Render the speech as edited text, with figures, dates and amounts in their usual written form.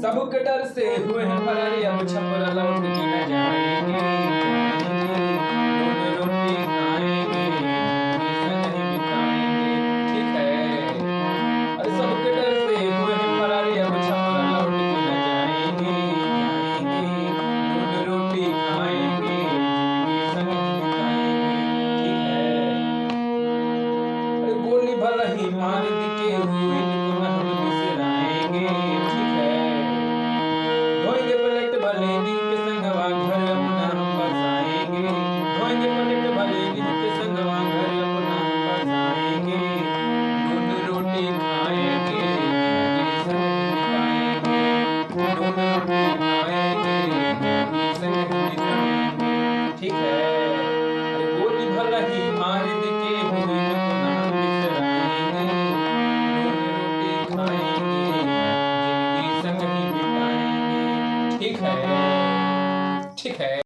सबके डर से हुए हैं फरारी, अब छपरा लौट के न जाएंगे, नून रोटी खाएंगे, जिंदगी संग ही बिताएंगे। ठीक है। अरे सबके डर से हुए हैं फरारी, अब छपरा लौट के न जाएंगे, नून रोटी खाएंगे, जिंदगी संग ही बिताएंगे। ठीक है। अरे गोली भला ही मार दी के हुए इनको न हम बिसराएंगे। ठीक है। धोएंगे पलट भले नील के संगवा घर अपना हम बसाएंगे, धोएंगे पलट भले नील के संगवा घर अपना हम बसाएंगे, नून रोटी खाएंगे, जिंदगी संग ही बिताएंगे, नून रोटी खाएंगे, जिंदगी संग ही बिताएंगे। ठीक है। अरे गोली भला ही मार दी के हुए इनको न हम बिसराएंगे, नून रोटी खाएंगे, जिंदगी संग ही बिताएंगे। ठीक है। ठीक है।